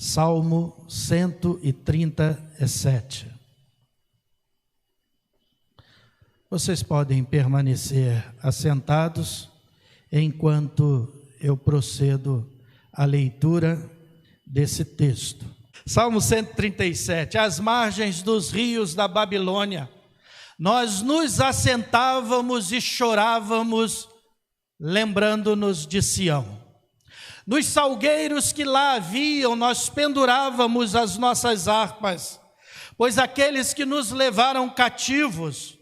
Salmo 137. Vocês podem permanecer assentados enquanto eu procedo à leitura desse texto. Salmo 137. Às margens dos rios da Babilônia, nós nos assentávamos e chorávamos, lembrando-nos de Sião. Nos salgueiros que lá haviam, nós pendurávamos as nossas harpas, pois aqueles que nos levaram cativos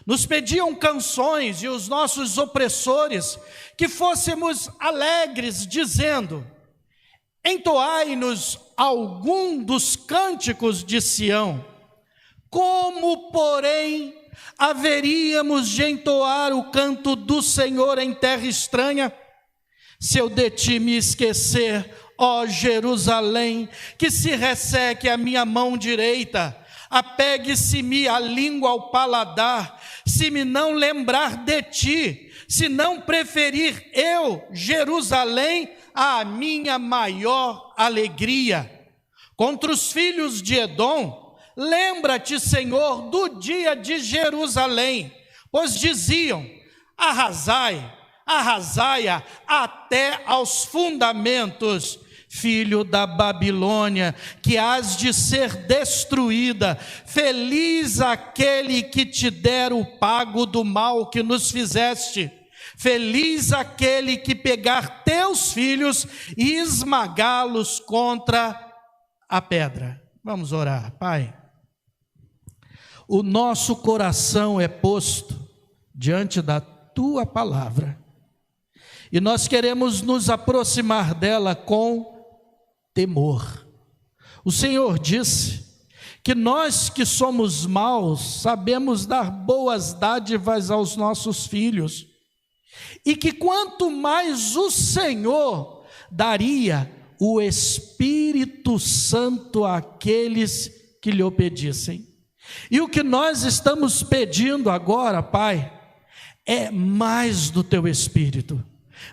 nos pediam canções, e os nossos opressores que fôssemos alegres, dizendo: entoai-nos algum dos cânticos de Sião. Como, porém, haveríamos de entoar o canto do Senhor em terra estranha? Se eu de ti me esquecer, ó Jerusalém, que se resseque a minha mão direita, apegue-se-me a língua ao paladar, se me não lembrar de ti, se não preferir eu, Jerusalém, a minha maior alegria. Contra os filhos de Edom, lembra-te, Senhor, do dia de Jerusalém, pois diziam: arrasai, arrasai-a até aos fundamentos, filho da Babilônia, que hás de ser destruída. Feliz aquele que te der o pago do mal que nos fizeste. Feliz aquele que pegar teus filhos e esmagá-los contra a pedra. Vamos orar. Pai, o nosso coração é posto diante da tua palavra, e nós queremos nos aproximar dela com temor. O Senhor disse que nós que somos maus sabemos dar boas dádivas aos nossos filhos, e que quanto mais o Senhor daria o Espírito Santo àqueles que lhe obedissem. E o que nós estamos pedindo agora, Pai, é mais do teu Espírito,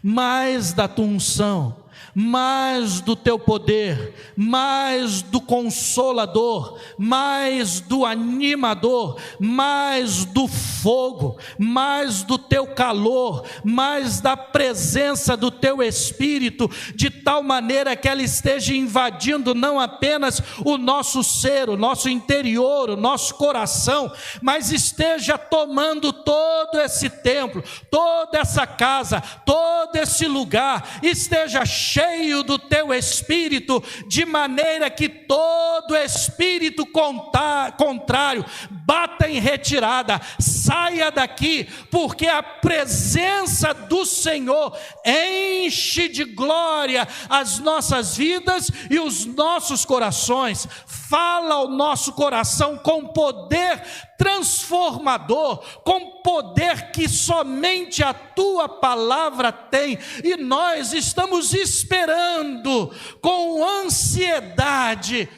mais da tua unção, mais do teu poder, mais do consolador, mais do animador, mais do fogo, mais do teu calor, mais da presença do teu Espírito, de tal maneira que ela esteja invadindo não apenas o nosso ser, o nosso interior, o nosso coração, mas esteja tomando todo esse templo, toda essa casa, todo esse lugar, esteja cheio do teu Espírito, de maneira que todo espírito contrário bata em retirada, saia daqui, porque a presença do Senhor enche de glória as nossas vidas e os nossos corações. Fala ao nosso coração com poder transformador, com poder que somente a tua palavra tem, e nós estamos esperando com ansiedade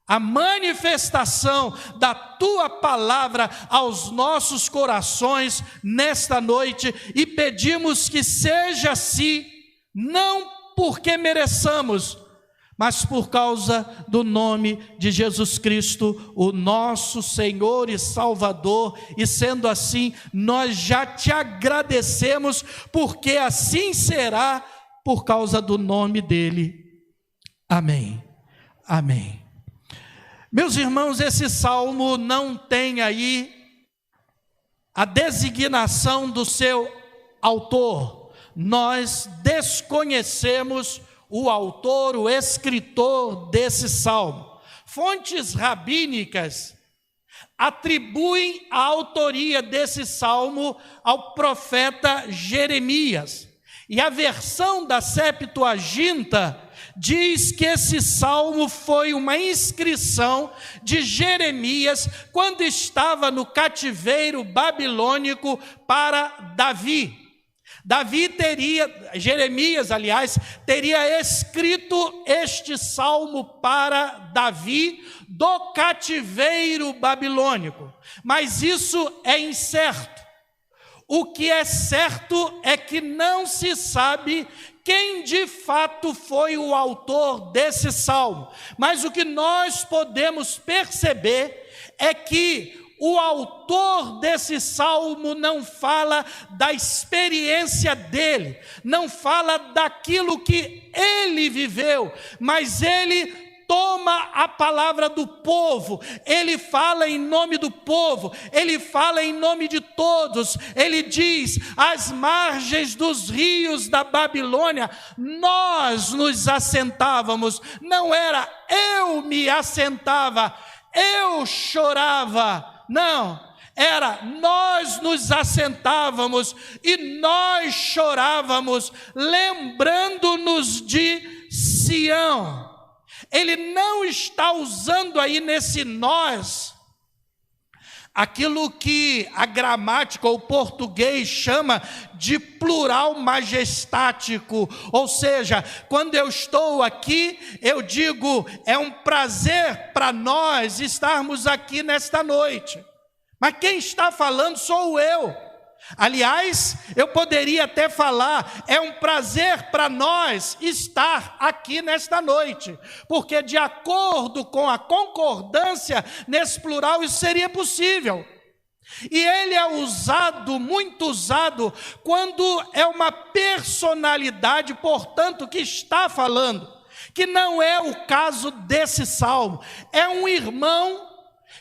a manifestação da tua palavra aos nossos corações nesta noite, e pedimos que seja assim, não porque mereçamos, mas por causa do nome de Jesus Cristo, o nosso Senhor e Salvador. E sendo assim, nós já te agradecemos, porque assim será, por causa do nome dele. Amém. Amém. Meus irmãos, esse salmo não tem aí a designação do seu autor. Nós desconhecemos o autor, o escritor desse salmo. Fontes rabínicas atribuem a autoria desse salmo ao profeta Jeremias. E a versão da Septuaginta diz que esse salmo foi uma inscrição de Jeremias quando estava no cativeiro babilônico para Davi. Jeremias, teria escrito este salmo para Davi do cativeiro babilônico, mas isso é incerto. O que é certo é que não se sabe quem de fato foi o autor desse salmo. Mas o que nós podemos perceber é que o autor desse salmo não fala da experiência dele, não fala daquilo que ele viveu, mas ele toma a palavra do povo, ele fala em nome do povo, ele fala em nome de todos, ele diz: às margens dos rios da Babilônia, nós nos assentávamos, não era eu me assentava, eu chorava, não, era nós nos assentávamos e nós chorávamos, lembrando-nos de Sião. Ele não está usando aí nesse nós aquilo que a gramática, o português, chama de plural majestático. Ou seja, quando eu estou aqui, eu digo, é um prazer para nós estarmos aqui nesta noite. Mas quem está falando sou eu. Aliás, eu poderia até falar, é um prazer para nós estar aqui nesta noite, porque de acordo com a concordância nesse plural, isso seria possível. E ele é usado, muito usado, quando é uma personalidade, portanto, que está falando, que não é o caso desse salmo, é um irmão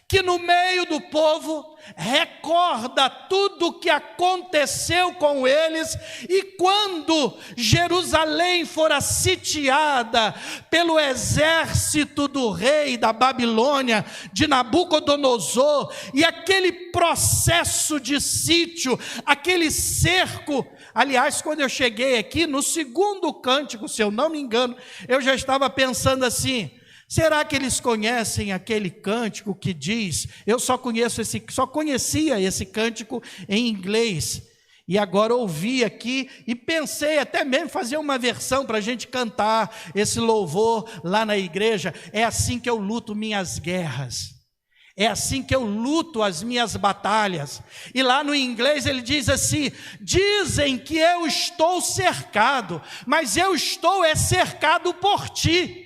que no meio do povo recorda tudo o que aconteceu com eles, e quando Jerusalém fora sitiada pelo exército do rei da Babilônia, de Nabucodonosor, e aquele processo de sítio, aquele cerco. Aliás, quando eu cheguei aqui, no segundo cântico, se eu não me engano, eu já estava pensando assim: será que eles conhecem aquele cântico que diz, eu só conhecia esse cântico em inglês, e agora ouvi aqui e pensei até mesmo fazer uma versão para a gente cantar esse louvor lá na igreja. É assim que eu luto minhas guerras, é assim que eu luto as minhas batalhas. E lá no inglês ele diz assim: dizem que eu estou cercado, mas eu estou cercado por ti.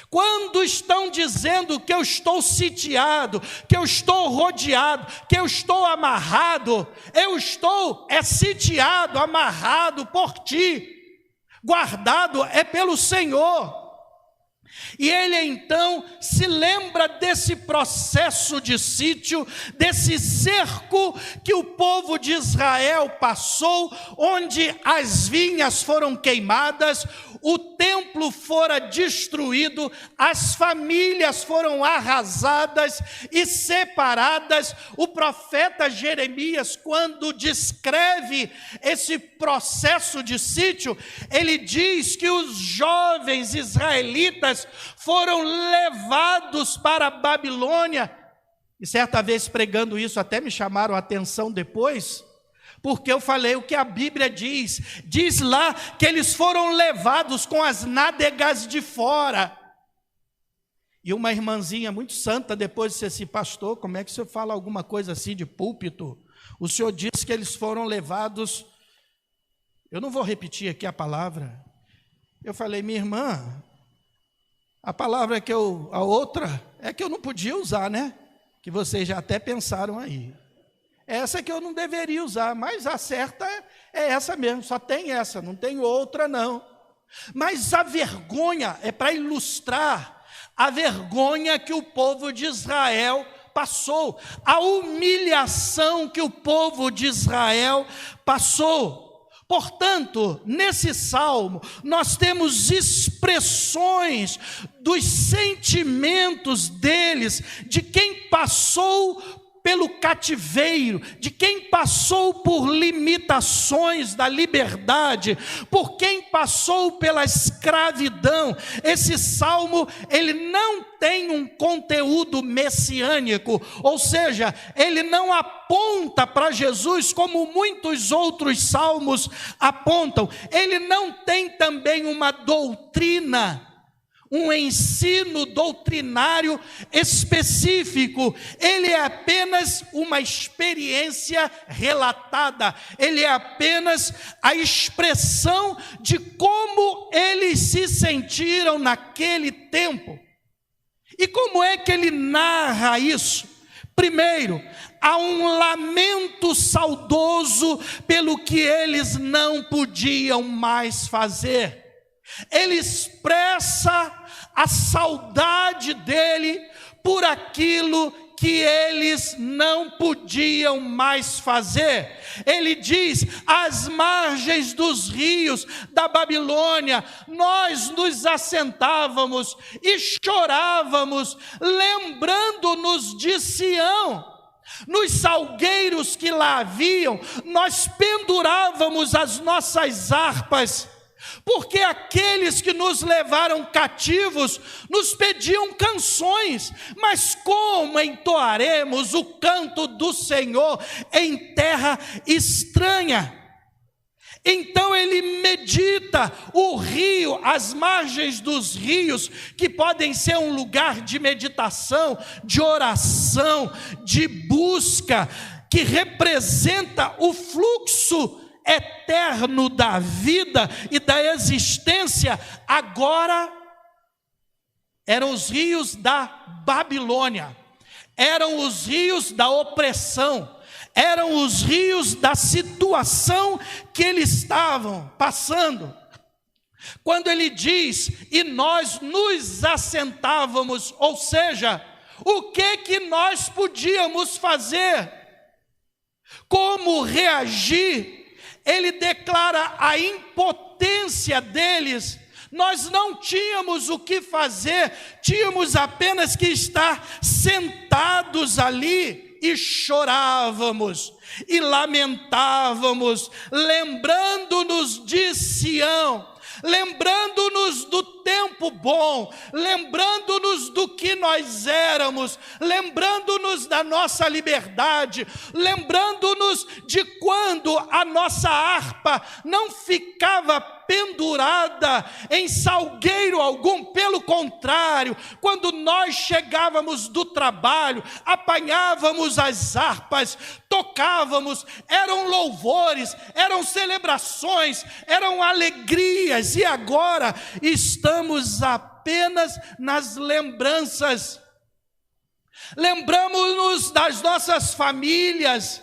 Quando estão dizendo que eu estou sitiado, que eu estou rodeado, que eu estou amarrado, eu estou sitiado, amarrado por ti, guardado é pelo Senhor. E ele então se lembra desse processo de sítio, desse cerco que o povo de Israel passou, onde as vinhas foram queimadas, o templo fora destruído, as famílias foram arrasadas e separadas. O profeta Jeremias, quando descreve esse processo de sítio, ele diz que os jovens israelitas foram levados para a Babilônia. E certa vez pregando isso, até me chamaram a atenção depois, porque eu falei o que a Bíblia diz lá que eles foram levados com as nádegas de fora. E uma irmãzinha muito santa depois disse assim: pastor, como é que o senhor fala alguma coisa assim de púlpito? O senhor disse que eles foram levados, eu não vou repetir aqui a palavra. Eu falei: minha irmã, a palavra a outra é que eu não podia usar, né? Que vocês já até pensaram aí. Essa que eu não deveria usar, mas a certa é essa mesmo, só tem essa, não tem outra não. Mas a vergonha é para ilustrar a vergonha que o povo de Israel passou, a humilhação que o povo de Israel passou. Portanto, nesse salmo, nós temos expressões dos sentimentos deles, de quem passou pelo cativeiro, de quem passou por limitações da liberdade, por quem passou pela escravidão. Esse salmo, ele não tem um conteúdo messiânico, ou seja, ele não aponta para Jesus como muitos outros salmos apontam. Ele não tem também uma doutrina, um ensino doutrinário específico, ele é apenas uma experiência relatada, ele é apenas a expressão de como eles se sentiram naquele tempo. E como é que ele narra isso? Primeiro, há um lamento saudoso pelo que eles não podiam mais fazer. Ele expressa a saudade dele por aquilo que eles não podiam mais fazer. Ele diz: às margens dos rios da Babilônia, nós nos assentávamos e chorávamos, lembrando-nos de Sião. Nos salgueiros que lá haviam, nós pendurávamos as nossas harpas, porque aqueles que nos levaram cativos nos pediam canções, mas como entoaremos o canto do Senhor em terra estranha? Então ele medita o rio, as margens dos rios, que podem ser um lugar de meditação, de oração, de busca, que representa o fluxo eterno da vida e da existência. Agora eram os rios da Babilônia, eram os rios da opressão, eram os rios da situação que eles estavam passando. Quando ele diz: e nós nos assentávamos, ou seja, o que nós podíamos fazer? Como reagir? Ele declara a impotência deles. Nós não tínhamos o que fazer, tínhamos apenas que estar sentados ali e chorávamos e lamentávamos, lembrando-nos de Sião, lembrando-nos do tempo bom, lembrando-nos do que nós éramos, lembrando-nos da nossa liberdade, lembrando-nos de quando a nossa harpa não ficava pendurada em salgueiro algum. Pelo contrário, quando nós chegávamos do trabalho, apanhávamos as harpas, tocávamos, eram louvores, eram celebrações, eram alegrias, e agora estamos apenas nas lembranças. Lembramos-nos das nossas famílias,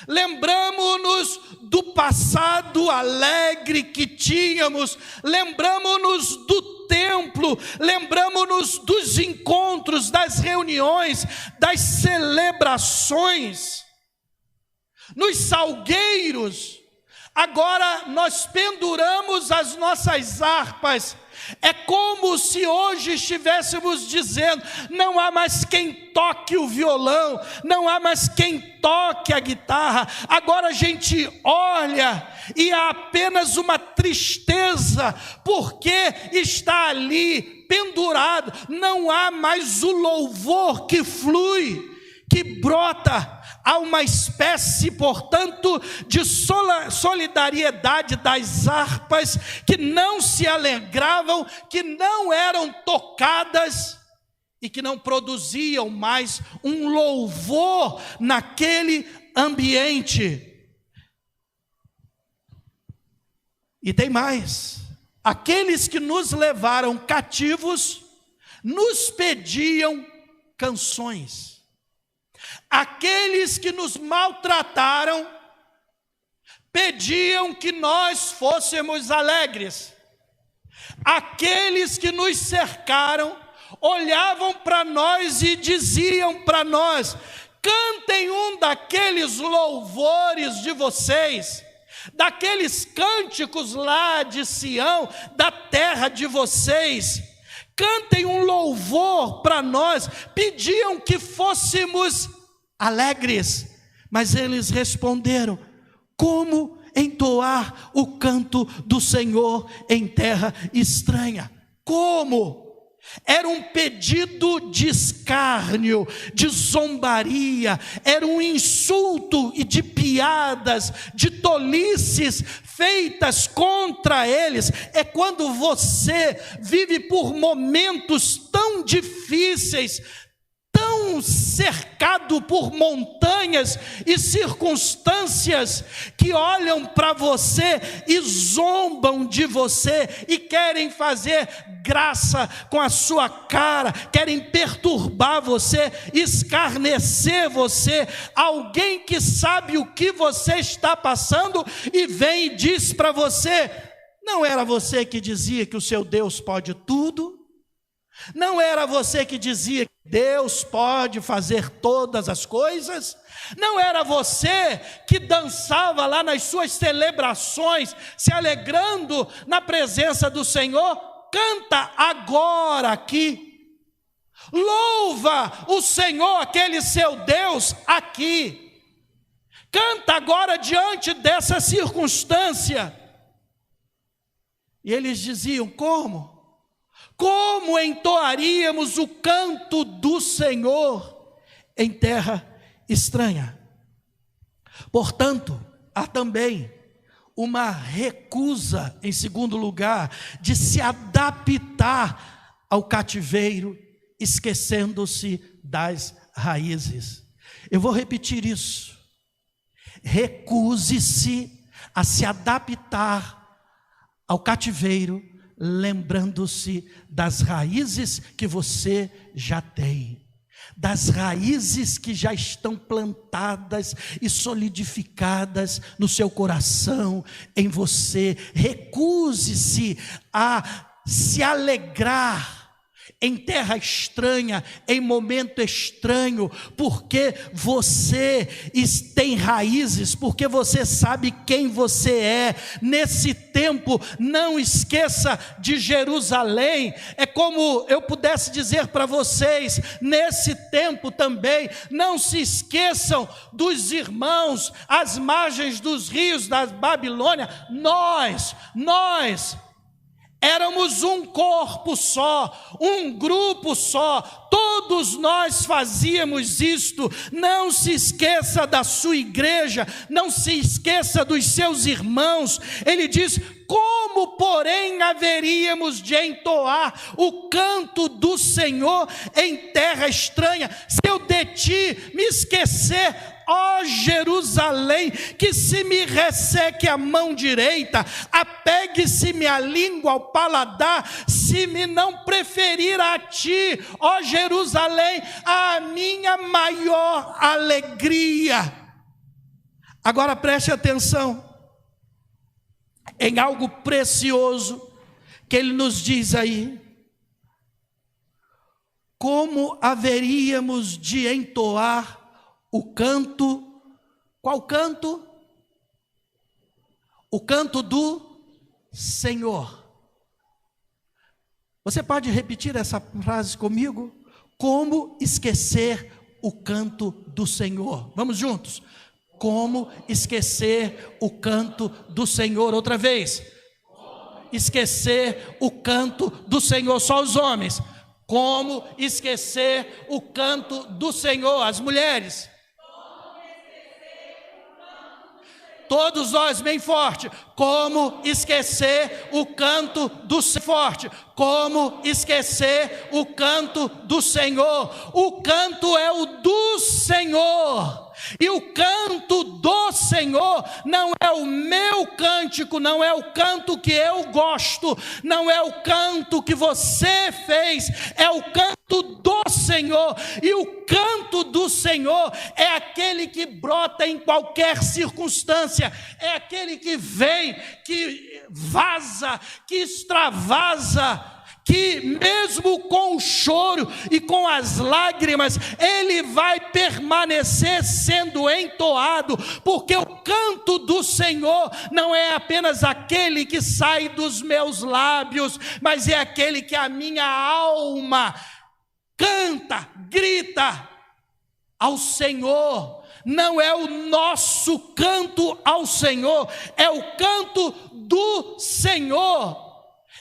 lembramos-nos do passado alegre que tínhamos, lembramos-nos do templo, lembramos-nos dos encontros, das reuniões, das celebrações, nos salgueiros. Agora nós penduramos as nossas harpas. É como se hoje estivéssemos dizendo: não há mais quem toque o violão, não há mais quem toque a guitarra. Agora a gente olha e há apenas uma tristeza, porque está ali pendurado. Não há mais o louvor que flui, que brota. Há uma espécie, portanto, de solidariedade das harpas que não se alegravam, que não eram tocadas e que não produziam mais um louvor naquele ambiente. E tem mais: aqueles que nos levaram cativos nos pediam canções. Aqueles que nos maltrataram pediam que nós fôssemos alegres. Aqueles que nos cercaram olhavam para nós e diziam para nós: cantem um daqueles louvores de vocês, daqueles cânticos lá de Sião, da terra de vocês. Cantem um louvor para nós. Pediam que fôssemos alegres, mas eles responderam: como entoar o canto do Senhor em terra estranha? Como? Era um pedido de escárnio, de zombaria, era um insulto e de piadas, de tolices feitas contra eles. É quando você vive por momentos tão difíceis, tão cercado por montanhas e circunstâncias, que olham para você e zombam de você e querem fazer graça com a sua cara, querem perturbar você, escarnecer você. Alguém que sabe o que você está passando e vem e diz para você: não era você que dizia que o seu Deus pode tudo? Não era você que dizia que Deus pode fazer todas as coisas? Não era você que dançava lá nas suas celebrações, se alegrando na presença do Senhor? Canta agora aqui, louva o Senhor, aquele seu Deus aqui, canta agora diante dessa circunstância. E eles diziam: como? Como entoaríamos o canto do Senhor em terra estranha? Portanto, há também uma recusa, em segundo lugar, de se adaptar ao cativeiro, esquecendo-se das raízes. Eu vou repetir isso. Recuse-se a se adaptar ao cativeiro, lembrando-se das raízes que você já tem, das raízes que já estão plantadas e solidificadas no seu coração, em você. Recuse-se a se alegrar em terra estranha, em momento estranho, porque você tem raízes, porque você sabe quem você é. Nesse tempo, não esqueça de Jerusalém. É como eu pudesse dizer para vocês, nesse tempo também, não se esqueçam dos irmãos às margens dos rios da Babilônia. Nós éramos um corpo só, um grupo só, todos nós fazíamos isto. Não se esqueça da sua igreja, não se esqueça dos seus irmãos. Ele diz: como, porém, haveríamos de entoar o canto do Senhor em terra estranha, se eu de ti me esquecer, ó Jerusalém, que se me resseque a mão direita, apegue-se-me a língua ao paladar, se me não preferir a ti, ó Jerusalém, a minha maior alegria. Agora preste atenção em algo precioso que ele nos diz aí. Como haveríamos de entoar o canto? Qual canto? O canto do Senhor. Você pode repetir essa frase comigo? Como esquecer o canto do Senhor? Vamos juntos. Como esquecer o canto do Senhor? Outra vez. Esquecer o canto do Senhor. Só os homens. Como esquecer o canto do Senhor? As mulheres. Todos nós, bem forte. Como esquecer o canto do forte? Como esquecer o canto do Senhor? O canto é o do Senhor. E o canto do Senhor não é o meu cântico, não é o canto que eu gosto, não é o canto que você fez, é o canto do Senhor. E o canto do Senhor é aquele que brota em qualquer circunstância, é aquele que vem, que vaza, que extravasa, que mesmo com o choro e com as lágrimas, ele vai permanecer sendo entoado, porque o canto do Senhor não é apenas aquele que sai dos meus lábios, mas é aquele que a minha alma canta, grita ao Senhor. Não é o nosso canto ao Senhor, é o canto do Senhor.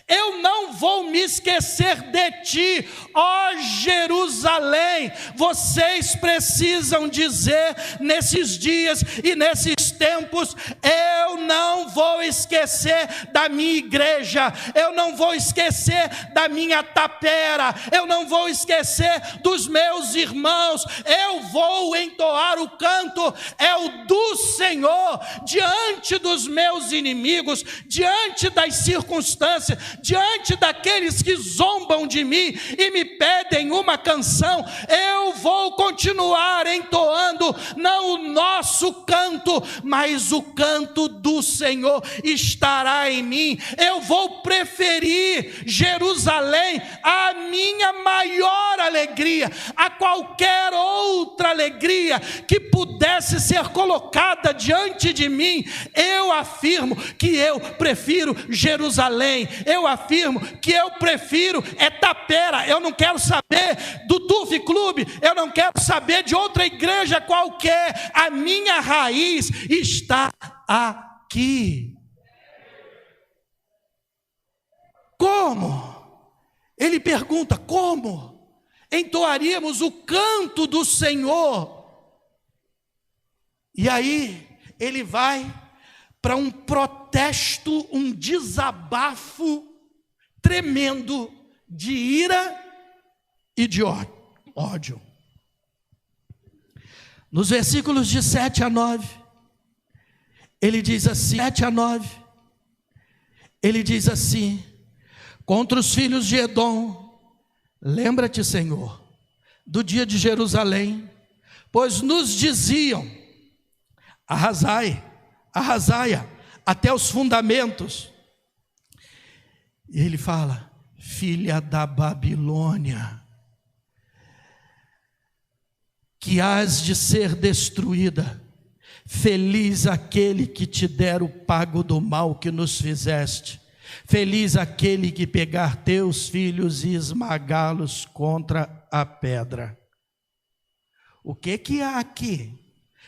Eu não vou me esquecer de ti, ó Jerusalém. Vocês precisam dizer nesses dias e nesses tempos: eu não vou esquecer da minha igreja, eu não vou esquecer da minha tapera, eu não vou esquecer dos meus irmãos. Eu vou entoar o canto, é o do Senhor, diante dos meus inimigos, diante das circunstâncias, diante daqueles que zombam de mim e me pedem uma canção. Eu vou continuar entoando, não o nosso canto, mas o canto do Senhor estará em mim. Eu vou preferir Jerusalém, a minha maior alegria, a qualquer outra alegria que pudesse ser colocada diante de mim. Eu afirmo que eu prefiro Jerusalém, eu afirmo que eu prefiro Tapera. Eu não quero saber do Turf Clube, eu não quero saber de outra igreja qualquer. A minha raiz está aqui. Como? Ele pergunta: como entoaríamos o canto do Senhor? E aí ele vai para um protesto, um desabafo tremendo de ira e de ódio. Nos versículos de 7 a 9, ele diz assim, 7 a 9, ele diz assim: contra os filhos de Edom, lembra-te, Senhor, do dia de Jerusalém, pois nos diziam: arrasai, arrasai-a até os fundamentos. E ele fala: filha da Babilônia, que hás de ser destruída, feliz aquele que te der o pago do mal que nos fizeste, feliz aquele que pegar teus filhos e esmagá-los contra a pedra. O que há aqui?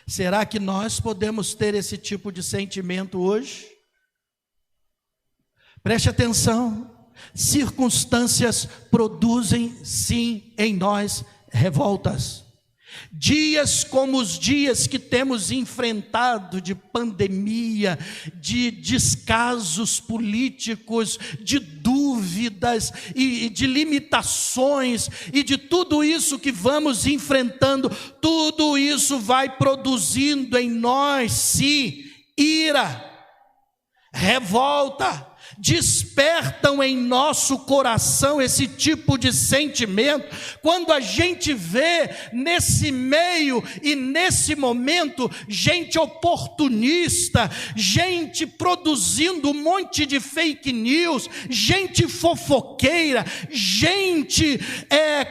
Será que nós podemos ter esse tipo de sentimento hoje? Preste atenção. Circunstâncias produzem sim em nós revoltas. Dias como os dias que temos enfrentado, de pandemia, de descasos políticos, de dúvidas e de limitações, e de tudo isso que vamos enfrentando, tudo isso vai produzindo em nós, sim, ira, revolta. Despertam em nosso coração esse tipo de sentimento, quando a gente vê nesse meio e nesse momento, gente oportunista, gente produzindo um monte de fake news, gente fofoqueira, gente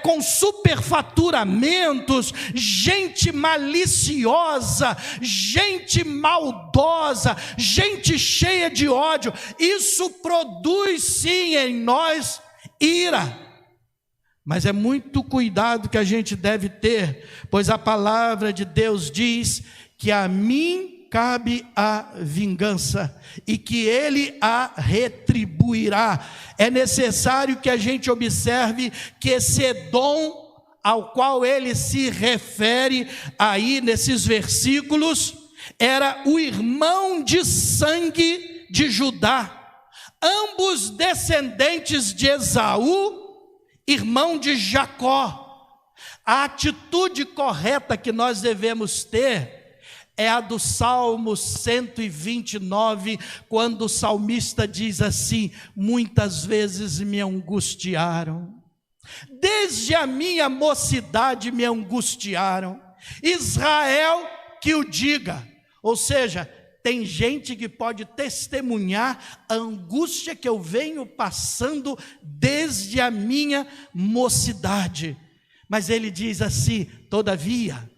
com superfaturamentos, gente maliciosa, gente maldosa, gente cheia de ódio. Isso produz sim em nós ira, mas é muito cuidado que a gente deve ter, pois a palavra de Deus diz que a mim cabe a vingança e que Ele a retribuirá. É necessário que a gente observe que esse Edom ao qual ele se refere aí nesses versículos era o irmão de sangue de Judá, ambos descendentes de Esaú, irmão de Jacó. A atitude correta que nós devemos ter é a do Salmo 129, quando o salmista diz assim: muitas vezes me angustiaram, desde a minha mocidade me angustiaram. Israel que o diga. Ou seja, tem gente que pode testemunhar a angústia que eu venho passando desde a minha mocidade. Mas ele diz assim: todavia,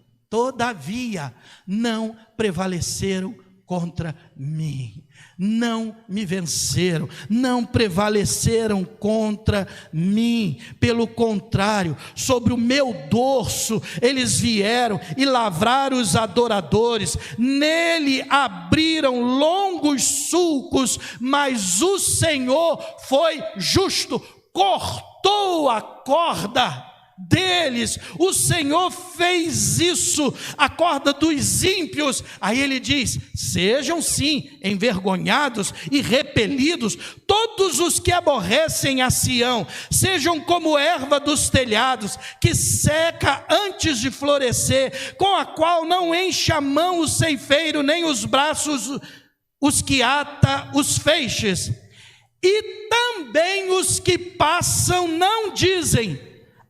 não prevaleceram contra mim. Não me venceram, não prevaleceram contra mim. Pelo contrário, sobre o meu dorso eles vieram e lavraram os adoradores. Nele abriram longos sulcos, mas o Senhor foi justo, cortou a corda deles. O Senhor fez isso, a corda dos ímpios. Aí ele diz: sejam sim envergonhados e repelidos todos os que aborrecem a Sião, sejam como erva dos telhados, que seca antes de florescer, com a qual não enche a mão o ceifeiro, nem os braços os que ata os feixes. E também os que passam não dizem: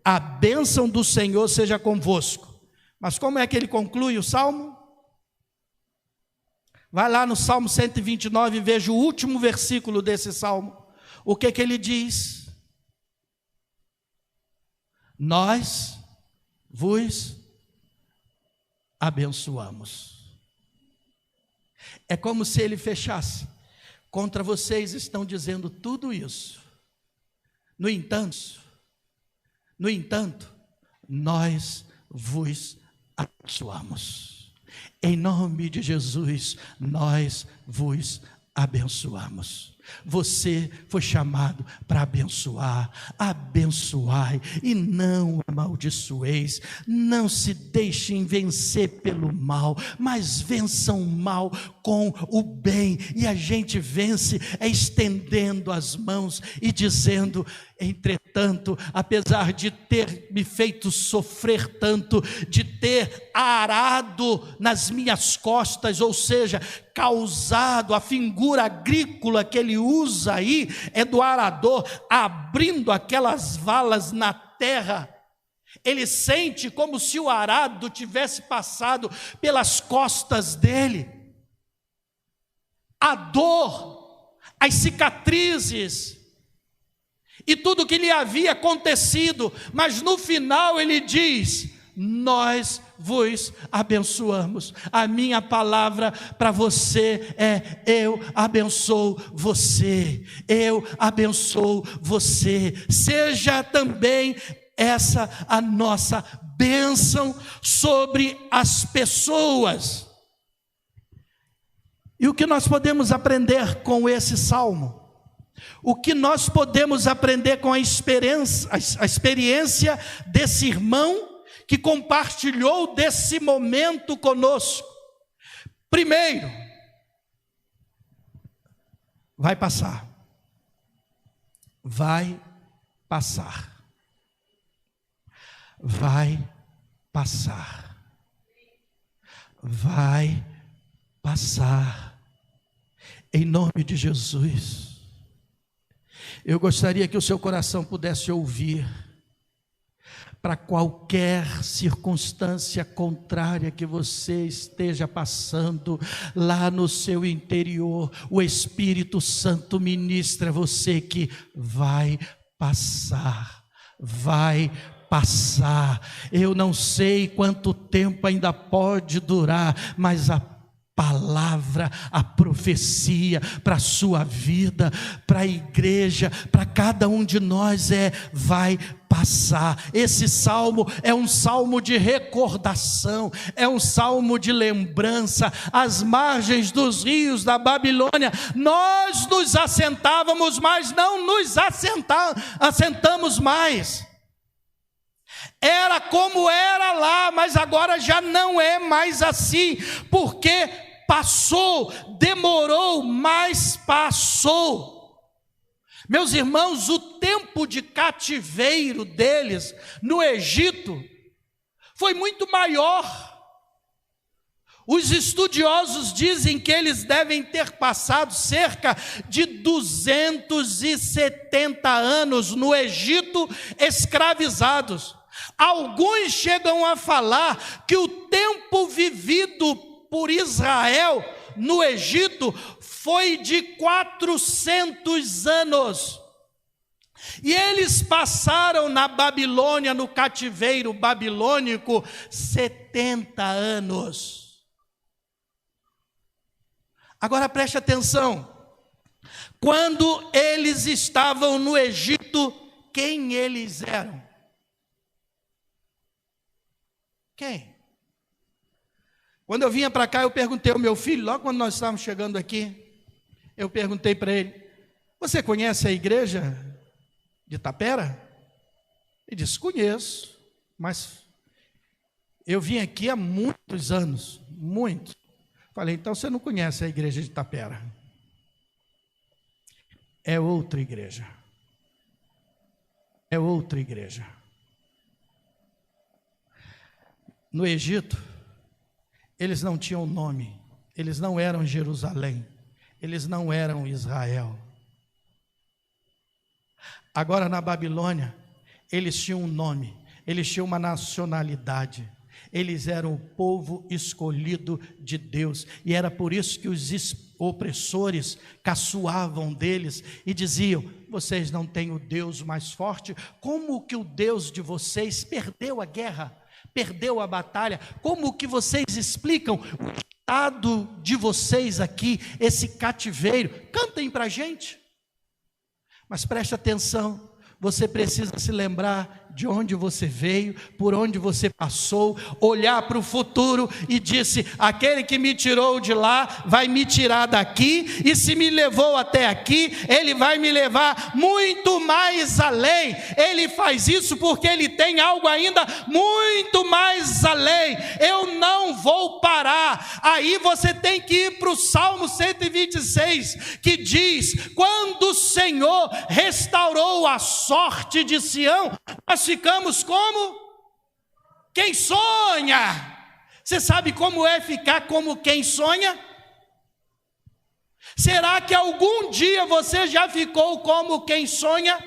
a bênção do Senhor seja convosco. Mas como é que ele conclui o salmo? Vai lá no Salmo 129 e veja o último versículo desse salmo. O que que ele diz? Nós vos abençoamos. É como se ele fechasse: contra vocês estão dizendo tudo isso. No entanto, nós vos abençoamos. Em nome de Jesus, nós vos abençoamos. Você foi chamado para abençoar. Abençoai e não amaldiçoeis. Não se deixem vencer pelo mal, mas vençam o mal com o bem. E a gente vence estendendo as mãos e dizendo: entretanto, apesar de ter me feito sofrer tanto, de ter arado nas minhas costas, ou seja, causado, a figura agrícola que ele usa aí é do arador abrindo aquelas valas na terra. Ele sente como se o arado tivesse passado pelas costas dele. A dor, as cicatrizes e tudo que lhe havia acontecido, mas no final ele diz: nós vos abençoamos. A minha palavra para você é: eu abençoo você, eu abençoo você. Seja também essa a nossa bênção sobre as pessoas. E o que nós podemos aprender com esse salmo? O que nós podemos aprender com a experiência desse irmão que compartilhou desse momento conosco? Primeiro, vai passar. Vai passar. Vai passar. Vai passar. Em nome de Jesus. Eu gostaria que o seu coração pudesse ouvir, para qualquer circunstância contrária que você esteja passando, lá no seu interior, o Espírito Santo ministra a você que vai passar, vai passar. Eu não sei quanto tempo ainda pode durar, mas a palavra, a profecia para a sua vida, para a igreja, para cada um de nós vai passar. Esse salmo é um salmo de recordação, é um salmo de lembrança. Às margens dos rios da Babilônia, nós nos assentávamos, mas não nos assentamos mais. Era como era lá, mas agora já não é mais assim, porque passou, demorou, mas passou. Meus irmãos, o tempo de cativeiro deles no Egito foi muito maior. Os estudiosos dizem que eles devem ter passado cerca de 270 anos no Egito escravizados. Alguns chegam a falar que o tempo vivido por Israel no Egito foi de 400 anos. E eles passaram na Babilônia, no cativeiro babilônico, 70 anos. Agora preste atenção. Quando eles estavam no Egito, quem eles eram? Quem? Quando eu vinha para cá, eu perguntei ao meu filho, logo quando nós estávamos chegando aqui, eu perguntei para ele: você conhece a igreja de Tapera? Ele disse: conheço, mas eu vim aqui há muitos anos, muito. Falei: então você não conhece a igreja de Tapera. É outra igreja. É outra igreja. No Egito, eles não tinham nome, eles não eram Jerusalém, eles não eram Israel. Agora na Babilônia, eles tinham um nome, eles tinham uma nacionalidade, eles eram o povo escolhido de Deus, e era por isso que os opressores caçoavam deles e diziam: vocês não têm o Deus mais forte? Como que o Deus de vocês perdeu a guerra? Perdeu a batalha? Como que vocês explicam o estado de vocês aqui, esse cativeiro? Cantem para a gente. Mas preste atenção, você precisa se lembrar de onde você veio, por onde você passou, olhar para o futuro e disse: aquele que me tirou de lá vai me tirar daqui, e se me levou até aqui, ele vai me levar muito mais além. Ele faz isso porque ele tem algo ainda muito mais além. Eu não vou parar. Aí você tem que ir para o Salmo 126, que diz: quando o Senhor restaurou a sorte de Sião, nós ficamos como quem sonha. Você sabe como é ficar como quem sonha? Será que algum dia você já ficou como quem sonha?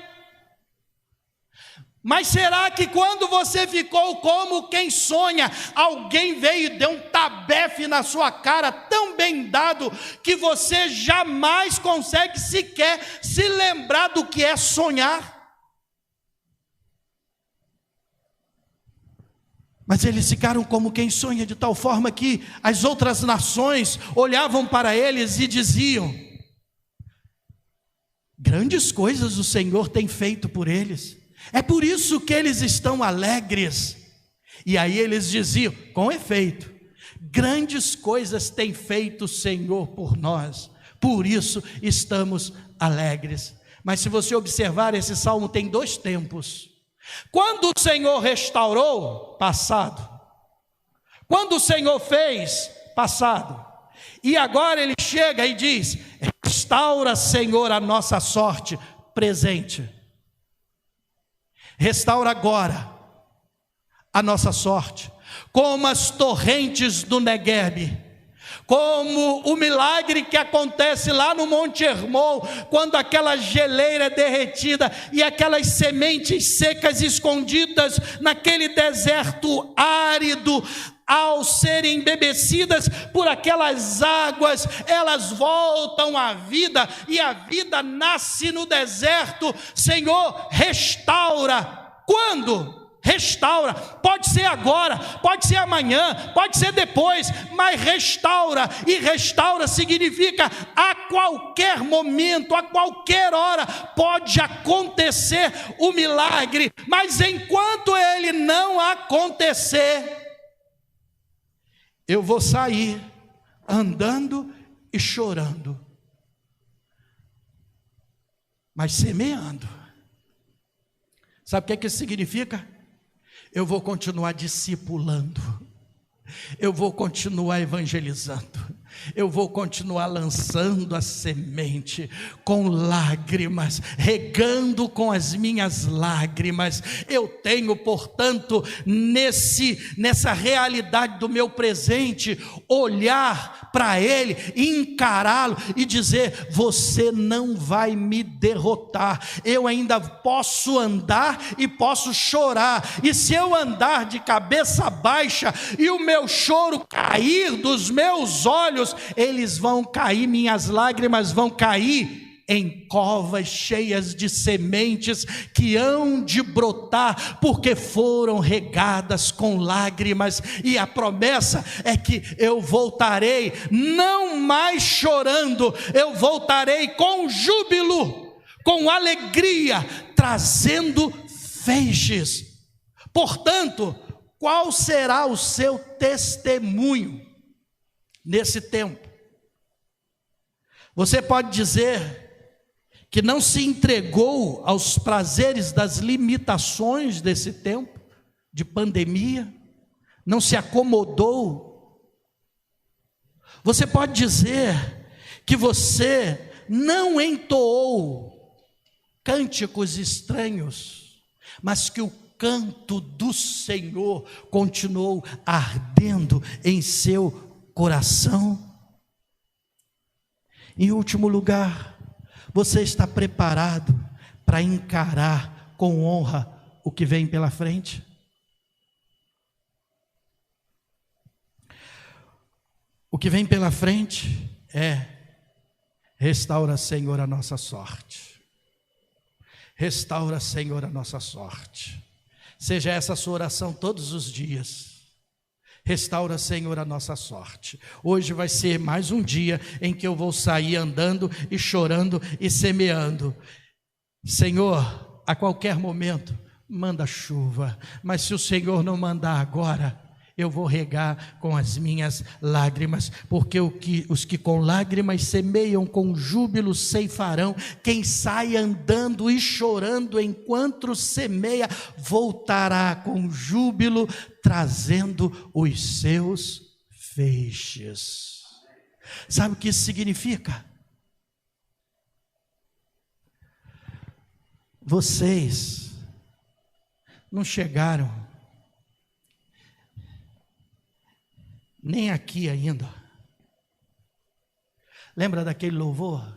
Mas será que quando você ficou como quem sonha, alguém veio e deu um tabefe na sua cara tão bem dado, que você jamais consegue sequer se lembrar do que é sonhar? Mas eles ficaram como quem sonha, de tal forma que as outras nações olhavam para eles e diziam: grandes coisas o Senhor tem feito por eles, é por isso que eles estão alegres. E aí eles diziam: com efeito, grandes coisas tem feito o Senhor por nós, por isso estamos alegres. Mas se você observar, esse salmo tem dois tempos. Quando o Senhor restaurou, passado. Quando o Senhor fez, passado. E agora ele chega e diz: restaura, Senhor, a nossa sorte, presente. Restaura agora a nossa sorte, como as torrentes do Negueb, como o milagre que acontece lá no Monte Hermon, quando aquela geleira é derretida e aquelas sementes secas escondidas naquele deserto árido, ao serem embebecidas por aquelas águas, elas voltam à vida, e a vida nasce no deserto. Senhor, restaura. Quando? Restaura, pode ser agora, pode ser amanhã, pode ser depois, mas restaura. E restaura significa a qualquer momento, a qualquer hora pode acontecer o milagre, mas enquanto ele não acontecer, eu vou sair andando e chorando, mas semeando. Sabe o que isso significa? Eu vou continuar discipulando, eu vou continuar evangelizando, eu vou continuar lançando a semente com lágrimas, regando com as minhas lágrimas. Eu tenho, portanto, nessa realidade do meu presente, olhar para ele, encará-lo e dizer: você não vai me derrotar. Eu ainda posso andar e posso chorar, e se eu andar de cabeça baixa e o meu choro cair dos meus olhos, eles vão cair, minhas lágrimas vão cair em covas cheias de sementes que hão de brotar, porque foram regadas com lágrimas. E a promessa é que eu voltarei, não mais chorando, eu voltarei com júbilo, com alegria, trazendo feixes. Portanto, qual será o seu testemunho nesse tempo? Você pode dizer que não se entregou aos prazeres das limitações desse tempo de pandemia, não se acomodou. Você pode dizer que você não entoou cânticos estranhos, mas que o canto do Senhor continuou ardendo em seu coração. Em último lugar, você está preparado para encarar com honra o que vem pela frente? O que vem pela frente é: restaura, Senhor, a nossa sorte. Restaura, Senhor, a nossa sorte. Seja essa a sua oração todos os dias. Restaura, Senhor, a nossa sorte. Hoje vai ser mais um dia em que eu vou sair andando e chorando e semeando. Senhor, a qualquer momento, manda chuva, mas se o Senhor não mandar agora, eu vou regar com as minhas lágrimas, porque os que com lágrimas semeiam, com júbilo ceifarão. Quem sai andando e chorando enquanto semeia, voltará com júbilo, trazendo os seus feixes. Sabe o que isso significa? Vocês não chegaram nem aqui ainda. Lembra daquele louvor?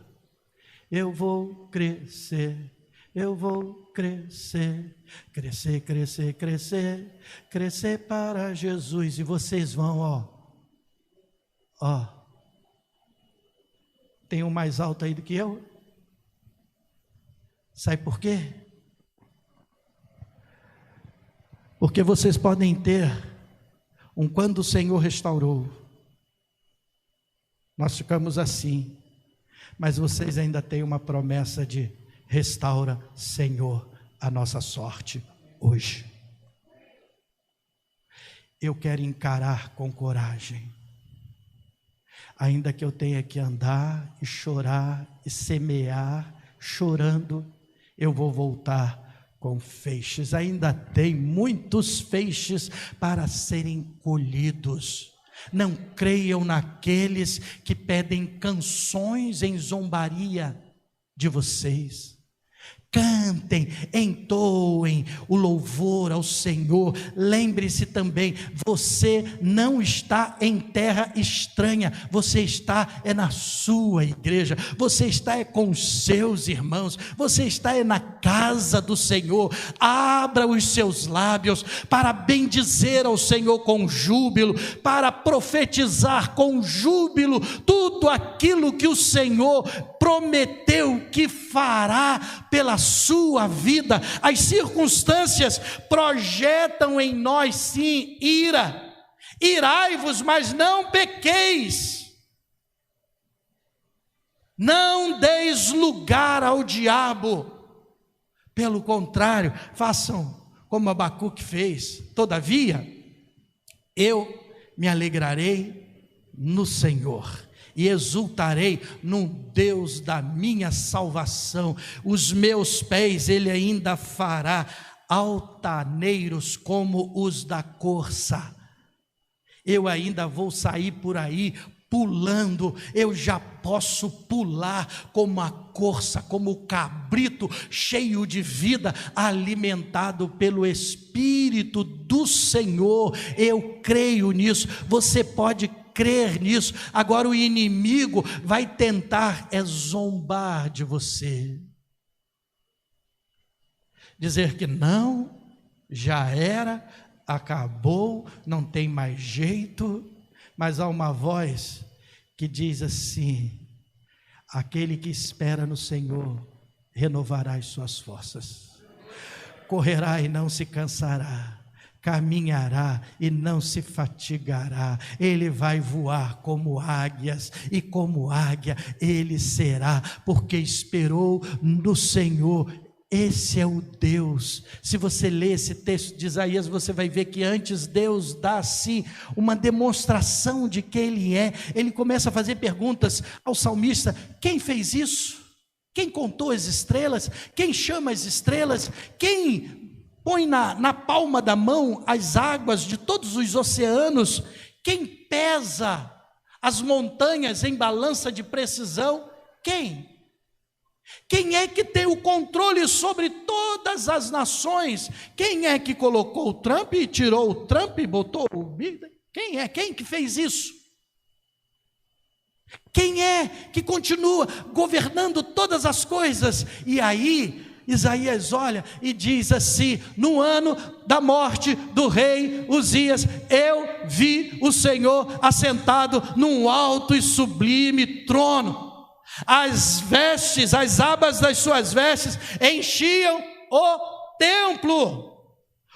Eu vou crescer, eu vou crescer, crescer, crescer, crescer, crescer para Jesus. E vocês vão, ó. Tem um mais alto aí do que eu? Sabe por quê? Porque vocês podem ter quando o Senhor restaurou, nós ficamos assim, mas vocês ainda têm uma promessa de: restaura, Senhor, a nossa sorte hoje. Eu quero encarar com coragem, ainda que eu tenha que andar e chorar e semear, chorando, eu vou voltar com feixes. Ainda tem muitos feixes para serem colhidos. Não creiam naqueles que pedem canções em zombaria de vocês. Cantem, entoem o louvor ao Senhor. Lembre-se também, você não está em terra estranha, você está na sua igreja, você está com os seus irmãos, você está na casa do Senhor. Abra os seus lábios para bendizer ao Senhor com júbilo, para profetizar com júbilo tudo aquilo que o Senhor prometeu que fará pela sua vida. As circunstâncias projetam em nós sim ira. Irai-vos, mas não pequeis. Não deis lugar ao diabo. Pelo contrário, façam como Abacuque fez. Todavia, eu me alegrarei no Senhor e exultarei no Deus da minha salvação. Os meus pés Ele ainda fará altaneiros como os da corça. Eu ainda vou sair por aí pulando, eu já posso pular como a corça, como o cabrito cheio de vida, alimentado pelo Espírito do Senhor. Eu creio nisso, você pode crer nisso. Agora o inimigo vai tentar zombar de você, dizer que não, já era, acabou, não tem mais jeito. Mas há uma voz que diz assim: Aquele que espera no Senhor renovará as suas forças, correrá e não se cansará, caminhará e não se fatigará. Ele vai voar como águias, e como águia ele será, porque esperou no Senhor. Esse é o Deus. Se você ler esse texto de Isaías, você vai ver que antes Deus dá assim uma demonstração de quem Ele é. Ele começa a fazer perguntas ao salmista: quem fez isso? Quem contou as estrelas? Quem chama as estrelas? Quem põe na palma da mão as águas de todos os oceanos? Quem pesa as montanhas em balança de precisão? Quem? Quem é que tem o controle sobre todas as nações? Quem é que colocou o Trump e tirou o Trump e botou o Biden? Quem é? Quem que fez isso? Quem é que continua governando todas as coisas? E aí Isaías olha e diz assim: no ano da morte do rei Uzias, eu vi o Senhor assentado num alto e sublime trono. As vestes, as abas das suas vestes enchiam o templo.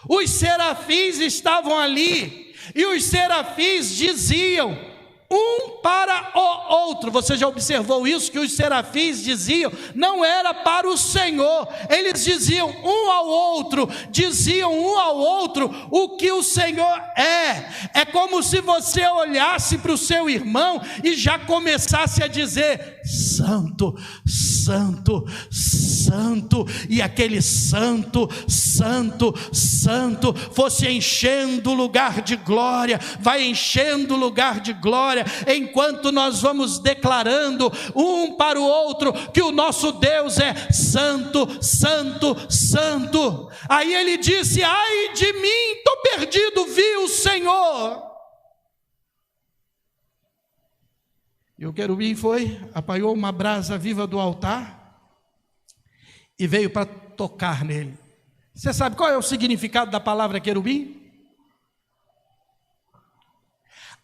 Os serafins estavam ali, e os serafins diziam um para o outro. Você já observou isso? Que os serafins diziam, não era para o Senhor, eles diziam um ao outro o que o Senhor é. É como se você olhasse para o seu irmão e já começasse a dizer: santo, santo, santo, e aquele santo, santo, santo fosse enchendo o lugar de glória, vai enchendo o lugar de glória, enquanto nós vamos declarando um para o outro que o nosso Deus é santo, santo, santo. Aí ele disse: ai de mim, estou perdido, vi o Senhor. E o querubim foi, apanhou uma brasa viva do altar e veio para tocar nele. Você sabe qual é o significado da palavra querubim?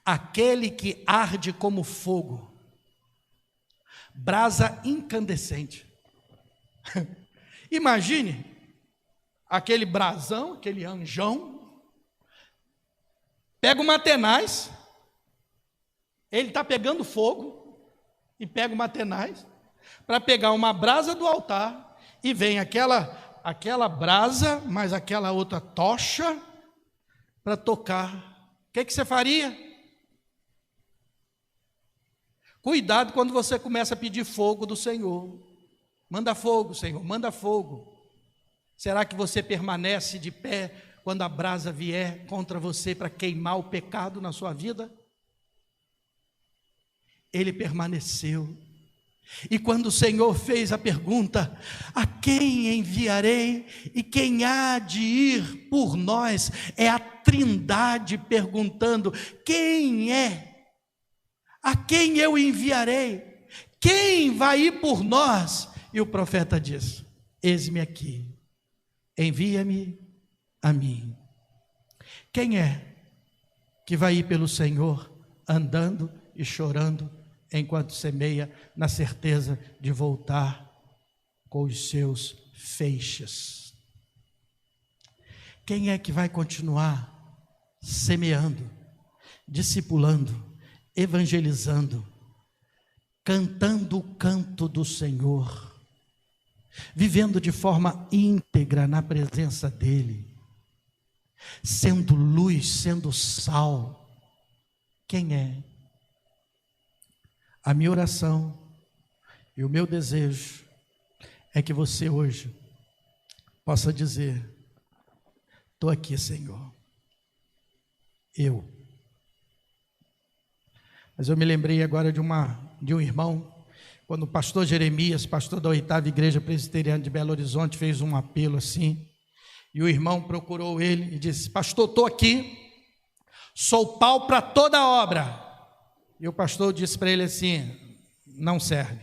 Aquele que arde como fogo, brasa incandescente. Imagine aquele brasão, aquele anjão, pega uma tenaz, ele está pegando fogo, e pega uma tenaz, para pegar uma brasa do altar, e vem aquela brasa, mais aquela outra tocha, para tocar. O que você faria? Cuidado quando você começa a pedir fogo do Senhor. Manda fogo, Senhor, manda fogo. Será que você permanece de pé quando a brasa vier contra você para queimar o pecado na sua vida? Ele permaneceu. E quando o Senhor fez a pergunta: a quem enviarei e quem há de ir por nós? É a Trindade perguntando: quem é? A quem eu enviarei? Quem vai ir por nós? E o profeta diz: eis-me aqui, envia-me a mim. Quem é que vai ir pelo Senhor andando e chorando enquanto semeia, na certeza de voltar com os seus feixes? Quem é que vai continuar semeando, discipulando, evangelizando, cantando o canto do Senhor, vivendo de forma íntegra na presença dEle, sendo luz, sendo sal? Quem é? A minha oração e o meu desejo é que você hoje possa dizer: estou aqui, Senhor, eu. Mas eu me lembrei agora de um irmão, quando o pastor Jeremias, pastor da 8ª Igreja Presbiteriana de Belo Horizonte, fez um apelo assim, e o irmão procurou ele e disse: pastor, estou aqui, sou pau para toda obra. E o pastor disse para ele assim: não serve.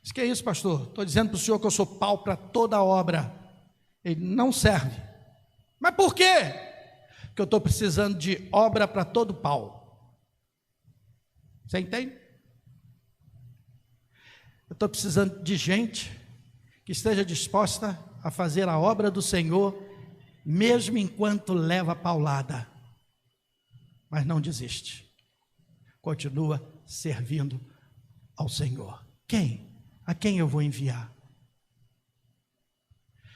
Disse: que é isso, pastor? Estou dizendo para o senhor que eu sou pau para toda obra. Ele: não serve. Mas por quê? Porque eu estou precisando de obra para todo pau. Você entende? Eu estou precisando de gente que esteja disposta a fazer a obra do Senhor, mesmo enquanto leva a paulada, mas não desiste, continua servindo ao Senhor. Quem? A quem eu vou enviar?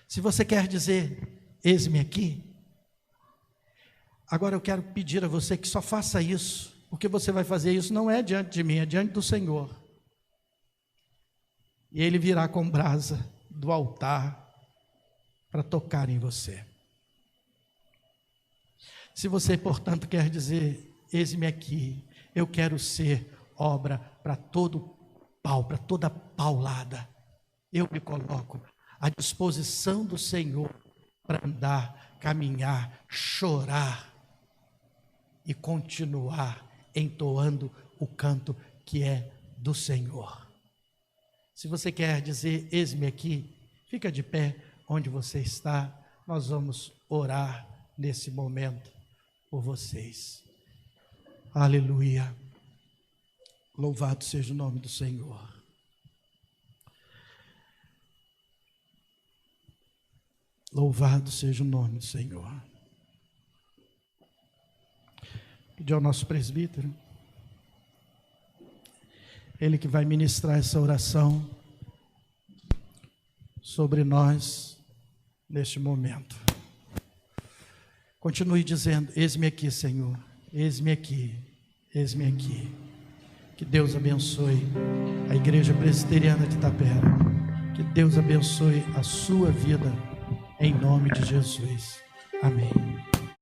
Se você quer dizer, eis-me aqui, agora eu quero pedir a você que só faça isso, porque você vai fazer isso não é diante de mim, é diante do Senhor. E Ele virá com brasa do altar para tocar em você. Se você, portanto, quer dizer, eis-me aqui, eu quero ser obra para todo pau, para toda paulada, eu me coloco à disposição do Senhor para andar, caminhar, chorar e continuar entoando o canto que é do Senhor. Se você quer dizer, eis-me aqui, fica de pé onde você está, nós vamos orar nesse momento por vocês. Aleluia. Louvado seja o nome do Senhor. Louvado seja o nome do Senhor. Pedir ao nosso presbítero, ele que vai ministrar essa oração sobre nós neste momento. Continue dizendo, eis-me aqui, Senhor, eis-me aqui, eis-me aqui. Que Deus abençoe a Igreja Presbiteriana de Itapera, que Deus abençoe a sua vida, em nome de Jesus. Amém.